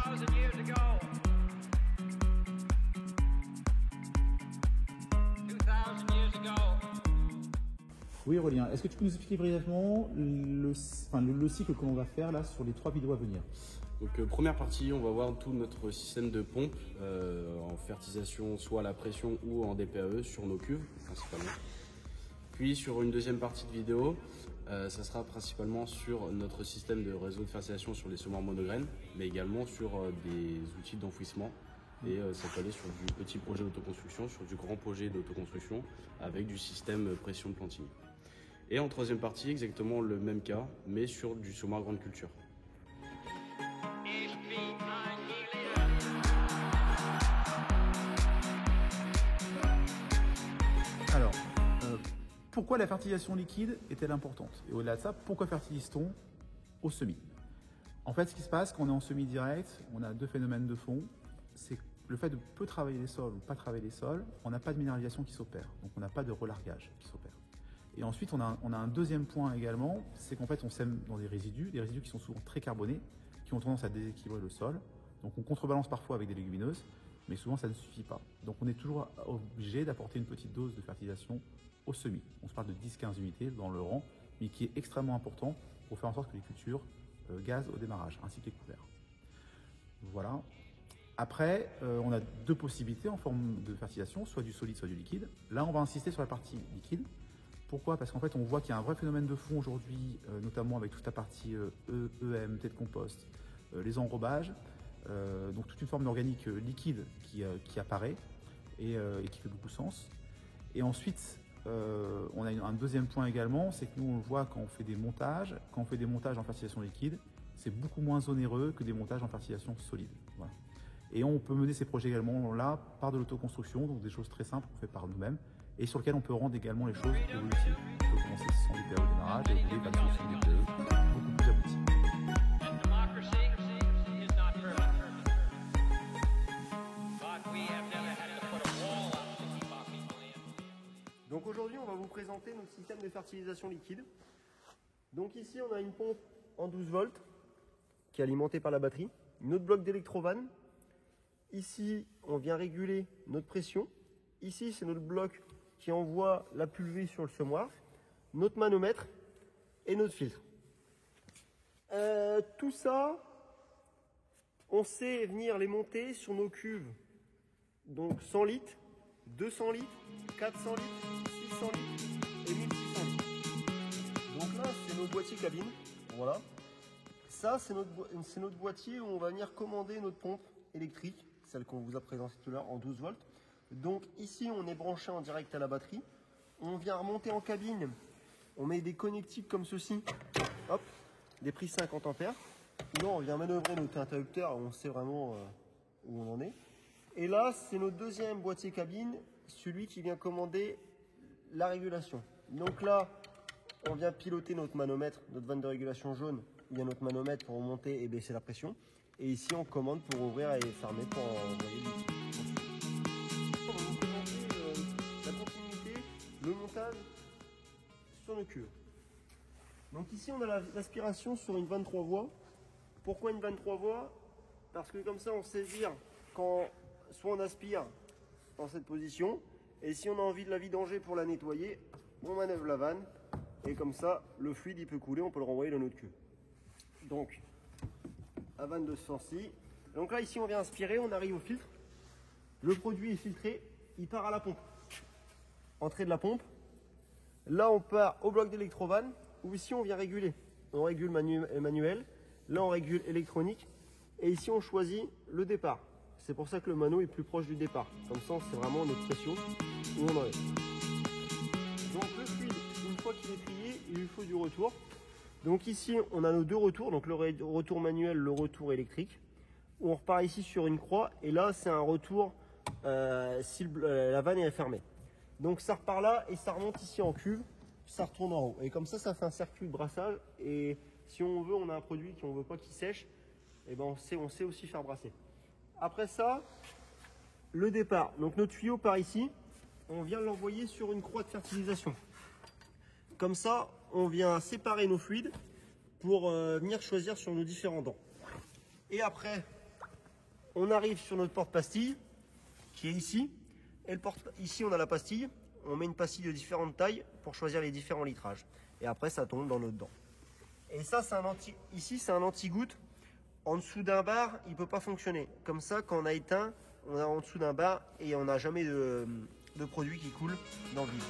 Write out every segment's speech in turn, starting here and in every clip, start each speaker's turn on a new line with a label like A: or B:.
A: years ago. 2000 years ago.
B: Oui, Aurélien, est-ce que tu peux nous expliquer brièvement le cycle que l'on va faire là sur les 3 vidéos à venir?
C: Donc première partie, on va voir tout notre système de pompe en fertilisation, soit à la pression ou en DPAE sur nos cuves principalement. Puis sur une deuxième partie de vidéo, ça sera principalement sur notre système de réseau de fertilisation sur les semoirs monograines, mais également sur des outils d'enfouissement. Et ça peut aller sur du petit projet d'autoconstruction, sur du grand projet d'autoconstruction avec du système pression de planting. Et en troisième partie, exactement le même cas, mais sur du semoir grande culture.
B: Alors, pourquoi la fertilisation liquide est-elle importante? Et au-delà de ça, pourquoi fertilise-t-on au semis? En fait, ce qui se passe quand on est en semis direct, on a 2 phénomènes de fond. C'est le fait de peu travailler les sols ou pas travailler les sols, on n'a pas de minéralisation qui s'opère, donc on n'a pas de relargage qui s'opère. Et ensuite, on a un deuxième point également, c'est qu'en fait, on sème dans des résidus qui sont souvent très carbonés, qui ont tendance à déséquilibrer le sol. Donc on contrebalance parfois avec des légumineuses, mais souvent ça ne suffit pas. Donc on est toujours obligé d'apporter une petite dose de fertilisation au semis. On se parle de 10-15 unités dans le rang, mais qui est extrêmement important pour faire en sorte que les cultures gazent au démarrage, ainsi que les couverts. Voilà. Après, on a 2 possibilités en forme de fertilisation, soit du solide, soit du liquide. Là, on va insister sur la partie liquide. Pourquoi? Parce qu'en fait, on voit qu'il y a un vrai phénomène de fond aujourd'hui, notamment avec toute la partie EM, tête compost, les enrobages, donc toute une forme d'organique liquide qui apparaît et qui fait beaucoup sens. Et ensuite, on a un deuxième point également, c'est que nous, on le voit quand on fait des montages. Quand on fait des montages en fertilisation liquide, c'est beaucoup moins onéreux que des montages en fertilisation solide. Voilà. Et on peut mener ces projets également là par de l'autoconstruction, donc des choses très simples qu'on fait par nous-mêmes et sur lesquelles on peut rendre également les choses évolutives. On peut commencer sans DPAE au démarrage et évoluer vers des solutions DPAE beaucoup plus abouties.
D: Donc aujourd'hui, on va vous présenter notre système de fertilisation liquide. Donc ici, on a une pompe en 12 volts qui est alimentée par la batterie, notre bloc d'électrovanne. Ici, on vient réguler notre pression. Ici, c'est notre bloc qui envoie la pulvée sur le semoir, notre manomètre et notre filtre. Tout ça, on sait venir les monter sur nos cuves. Donc 100 litres, 200 litres, 400 litres, 600 litres et 1600 litres. Donc là, c'est nos boîtiers cabines. Voilà. Ça, c'est notre boîtier où on va venir commander notre pompe électrique, celle qu'on vous a présentée tout à l'heure en 12 volts. Donc ici, on est branché en direct à la batterie. On vient remonter en cabine. On met des connectiques comme ceci. Hop, des prises 50 ampères. Là, on vient manœuvrer notre interrupteur. On sait vraiment où on en est. Et là, c'est notre deuxième boîtier cabine, celui qui vient commander la régulation. Donc là, on vient piloter notre manomètre, notre vanne de régulation jaune. Il y a notre manomètre pour monter et baisser la pression. Et ici, on commande pour ouvrir et fermer pour envoyer du liquide. On va vous présenter la continuité, le montage sur nos cuves. Donc ici, on a l'aspiration sur une 23 voies. Pourquoi une 23 voies? Parce que comme ça, on sait dire quand soit on aspire dans cette position, et si on a envie de la vidanger pour la nettoyer, on manœuvre la vanne, et comme ça, le fluide il peut couler, on peut le renvoyer dans notre cuve. Donc, la vanne de ce sens-ci. Donc là, ici, on vient aspirer, on arrive au filtre. Le produit est filtré, il part à la pompe. Entrée de la pompe. Là, on part au bloc d'électrovanne, où ici, on vient réguler. On régule manuel. Là, on régule électronique. Et ici, on choisit le départ. C'est pour ça que le mano est plus proche du départ. Comme ça, c'est vraiment notre pression où on en est. Donc le fluide, une fois qu'il est trié, il lui faut du retour. Donc ici, on a nos 2 retours, donc le retour manuel, le retour électrique. On repart ici sur une croix, et là, c'est un retour si la vanne est fermée. Donc ça repart là, et ça remonte ici en cuve, ça retourne en haut. Et comme ça fait un circuit de brassage, et si on veut, on a un produit qu'on ne veut pas qu'il sèche, et ben on sait aussi faire brasser. Après ça, le départ. Donc notre tuyau part ici, on vient l'envoyer sur une croix de fertilisation. Comme ça, on vient séparer nos fluides pour venir choisir sur nos différents dents. Et après, On arrive sur notre porte-pastille qui est ici. Et ici, on a la pastille. On met une pastille de différentes tailles pour choisir les différents litrages. Et après, ça tombe dans notre dent. Et ça, ici, c'est un anti-goutte. En dessous d'un bar, il ne peut pas fonctionner. Comme ça, quand on a éteint, on est en dessous d'un bar et on n'a jamais de produit qui coule dans le vide.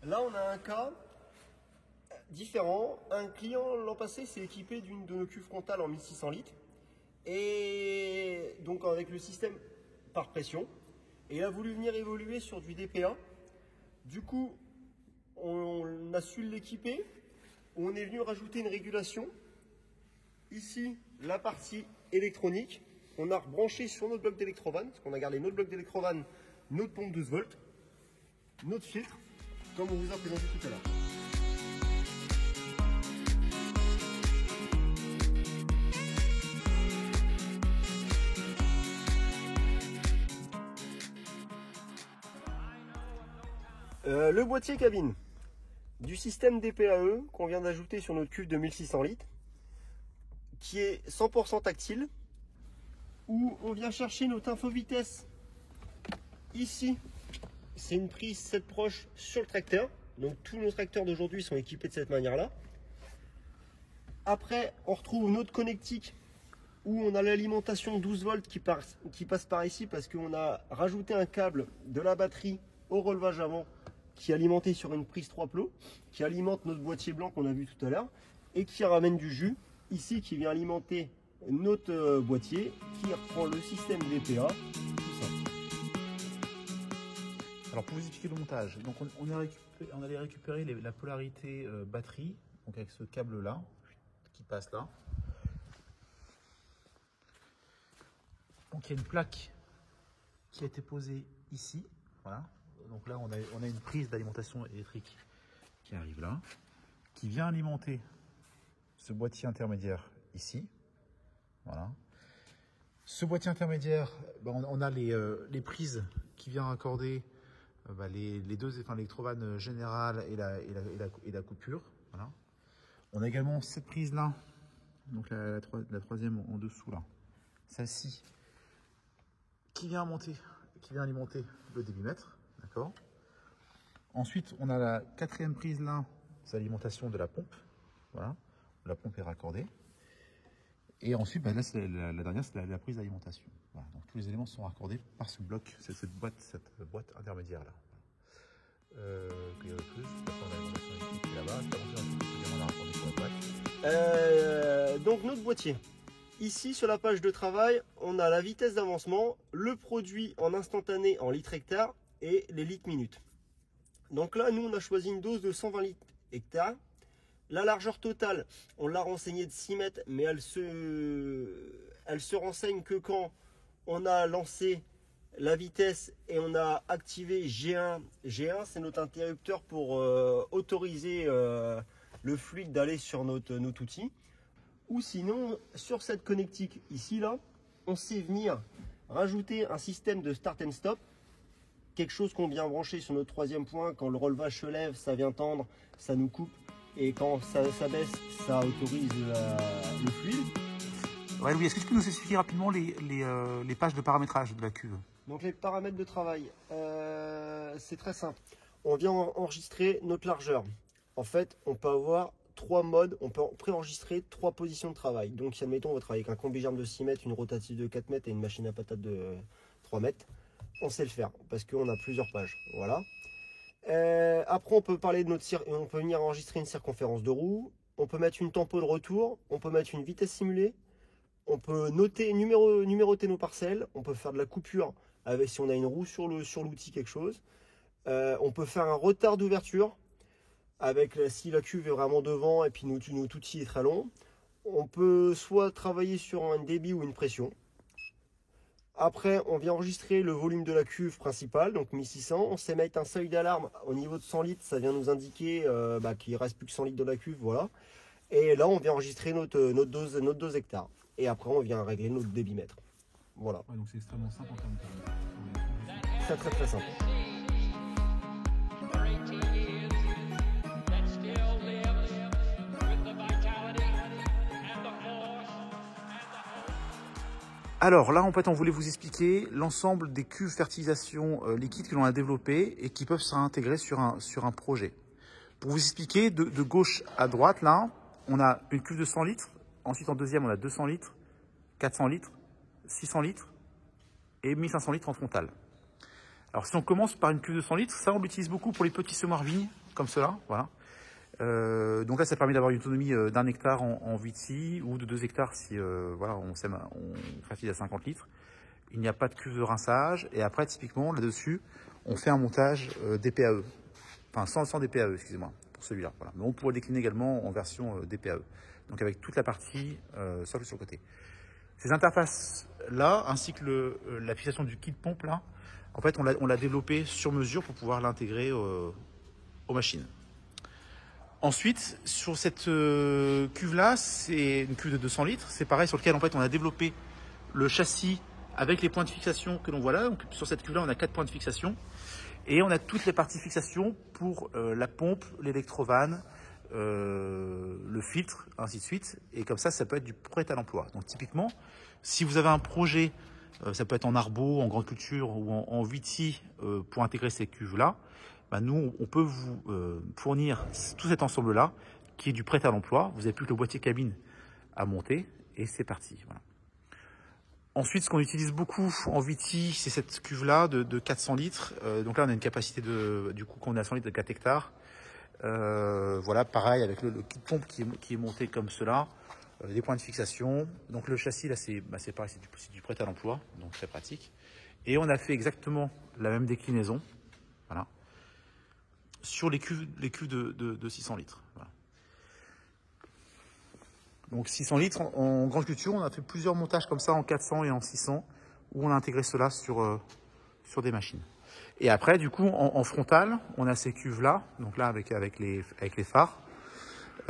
D: Là, on a un cas différent. Un client l'an passé s'est équipé d'une de nos cuves frontales en 1600 litres. Et donc avec le système par pression. Et il a voulu venir évoluer sur du DPA. Du coup, on a su l'équiper. On est venu rajouter une régulation. Ici, la partie électronique. On a rebranché sur notre bloc d'électrovanne, parce qu'on a gardé notre bloc d'électrovanne, notre pompe 12 volts, notre filtre, comme on vous a présenté tout à l'heure. Le boîtier cabine du système DPAE qu'on vient d'ajouter sur notre cuve de 1600 litres, qui est 100% tactile, où on vient chercher notre info vitesse. Ici, c'est une prise 7 proche sur le tracteur. Donc tous nos tracteurs d'aujourd'hui sont équipés de cette manière-là. Après, on retrouve notre connectique où on a l'alimentation 12 volts qui passe par ici parce qu'on a rajouté un câble de la batterie au relevage avant qui est alimenté sur une prise 3 plots, qui alimente notre boîtier blanc qu'on a vu tout à l'heure et qui ramène du jus ici qui vient alimenter notre boîtier qui reprend le système DPA.
B: Alors pour vous expliquer le montage, donc on allait récupérer la polarité batterie, donc avec ce câble là qui passe là. Donc il y a une plaque qui a été posée ici, voilà. Donc là on a une prise d'alimentation électrique qui arrive là, qui vient alimenter ce boîtier intermédiaire ici, voilà. Ce boîtier intermédiaire, on a les prises qui viennent raccorder les deux, enfin l'électrovanne générale et la coupure. Voilà. On a également cette prise là, donc la troisième en dessous là, celle-ci, qui vient alimenter le débitmètre, d'accord. Ensuite, on a la quatrième prise là, c'est l'alimentation de la pompe, voilà, la pompe est raccordée. Et ensuite, là, la dernière, c'est la prise d'alimentation. Voilà. Donc tous les éléments sont raccordés par ce bloc, cette boîte intermédiaire là. Qu'il y a de plus,
D: donc notre boîtier. Ici sur la page de travail, on a la vitesse d'avancement, le produit en instantané en litres hectares et les litres minutes. Donc là, nous on a choisi une dose de 120 litres hectares. La largeur totale, on l'a renseignée de 6 mètres, mais elle se renseigne que quand on a lancé la vitesse et on a activé G1. G1, c'est notre interrupteur pour autoriser le fluide d'aller sur notre outil. Ou sinon, sur cette connectique ici, là, on sait venir rajouter un système de start and stop. Quelque chose qu'on vient brancher sur notre troisième point. Quand le relevage se lève, ça vient tendre, ça nous coupe. Et quand ça baisse, ça autorise le fluide.
B: Ouais, Louis, est-ce que tu peux nous expliquer rapidement les pages de paramétrage de la cuve?
D: Donc les paramètres de travail, c'est très simple. On vient enregistrer notre largeur. En fait, on peut avoir 3 modes, on peut préenregistrer 3 positions de travail. Donc si admettons on va travailler avec un combi-germe de 6 mètres, une rotative de 4 mètres et une machine à patates de 3 mètres, on sait le faire parce qu'on a plusieurs pages. Voilà. Après on peut parler de on peut venir enregistrer une circonférence de roue, on peut mettre une tempo de retour, on peut mettre une vitesse simulée, on peut numéroter nos parcelles, on peut faire de la coupure avec si on a une roue sur l'outil quelque chose. On peut faire un retard d'ouverture avec si la cuve est vraiment devant et puis notre outil est très long. On peut soit travailler sur un débit ou une pression. Après, on vient enregistrer le volume de la cuve principale, donc 1600. On sait mettre un seuil d'alarme au niveau de 100 litres, ça vient nous indiquer qu'il ne reste plus que 100 litres de la cuve, voilà. Et là, on vient enregistrer notre dose hectare. Et après, on vient régler notre débitmètre. Voilà.
B: Ouais, donc c'est extrêmement simple en termes de...
D: Très très très simple.
A: For 18 years, that still lives with the vitality and the force and the hope.
B: Alors là, en fait, on voulait vous expliquer l'ensemble des cuves fertilisation liquide que l'on a développées et qui peuvent s'intégrer sur un projet. Pour vous expliquer, de gauche à droite, là, on a une cuve de 100 litres. Ensuite, en deuxième, on a 200 litres, 400 litres, 600 litres et 1500 litres en frontal. Alors, si on commence par une cuve de 100 litres, ça, on l'utilise beaucoup pour les petits semoirs vignes, comme cela. Voilà. Donc là, ça permet d'avoir une autonomie d'1 hectare en vitie ou de 2 hectares si voilà, on fertilise à 50 litres. Il n'y a pas de cuve de rinçage. Et après, typiquement, là-dessus, on fait un montage DPAE. Enfin, sans DPAE, excusez-moi, pour celui-là. Voilà. Mais on pourrait le décliner également en version DPAE. Donc avec toute la partie socle sur le côté. Ces interfaces-là, ainsi que la fixation du kit pompe, là, en fait, on l'a développé sur mesure pour pouvoir l'intégrer aux machines. Ensuite, sur cette cuve-là, c'est une cuve de 200 litres. C'est pareil, sur lequel en fait, on a développé le châssis avec les points de fixation que l'on voit là. Donc, sur cette cuve-là, on a 4 points de fixation. Et on a toutes les parties fixation pour la pompe, l'électrovanne, le filtre, ainsi de suite. Et comme ça peut être du prêt à l'emploi. Donc typiquement, si vous avez un projet, ça peut être en arbo, en grande culture ou en vitie pour intégrer ces cuves-là, bah nous, on peut vous fournir tout cet ensemble-là qui est du prêt à l'emploi. Vous n'avez plus que le boîtier cabine à monter et c'est parti. Voilà. Ensuite, ce qu'on utilise beaucoup en vitie, c'est cette cuve-là de 400 litres. Donc là, on a une capacité du coup, qu'on a 100 litres de 4 hectares. Voilà, pareil, avec le kit pompe qui est monté comme cela. Des points de fixation. Donc le châssis, là, c'est pareil, c'est du prêt à l'emploi, donc très pratique. Et on a fait exactement la même déclinaison, voilà, sur les cuves de 600 litres. Voilà. Donc 600 litres en grande culture, on a fait plusieurs montages comme ça en 400 et en 600 où on a intégré cela sur des machines. Et après, du coup, en frontal, on a ces cuves-là, donc là avec les phares.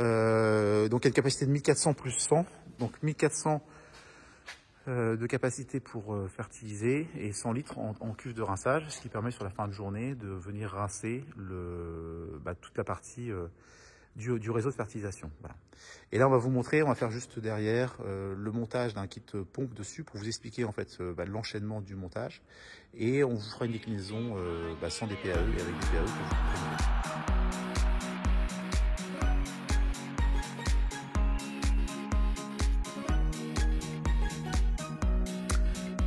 B: Donc il y a une capacité de 1400 plus 100, donc 1400 de capacité pour fertiliser et 100 litres en cuve de rinçage, ce qui permet sur la fin de journée de venir rincer toute la partie du réseau de fertilisation. Voilà. Et là, on va vous montrer, on va faire juste derrière le montage d'un kit pompe dessus pour vous expliquer en fait l'enchaînement du montage. Et on vous fera une déclinaison sans DPAE et avec DPAE pour vous compreniez.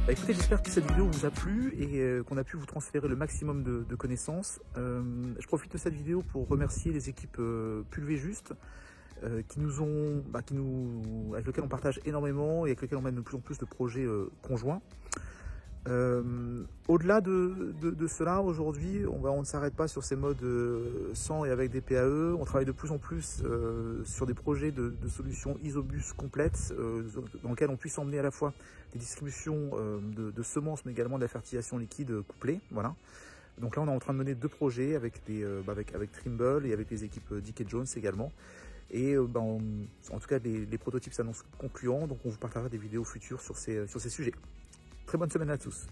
B: Écoutez, j'espère que cette vidéo vous a plu et qu'on a pu vous transférer le maximum de connaissances. Je profite de cette vidéo pour remercier les équipes Pulvé Juste avec lesquelles on partage énormément et avec lesquelles on mène de plus en plus de projets conjoints. Au-delà de cela, aujourd'hui, on ne s'arrête pas sur ces modes sans et avec des PAE. On travaille de plus en plus sur des projets de solutions isobus complètes dans lesquelles on puisse emmener à la fois des distributions de semences, mais également de la fertilisation liquide couplée. Voilà. Donc là, on est en train de mener 2 projets avec Trimble et avec les équipes Dick & Jones également. Et en tout cas, les prototypes s'annoncent concluants, donc on vous partagera des vidéos futures sur ces sujets. Très bonne semaine à tous.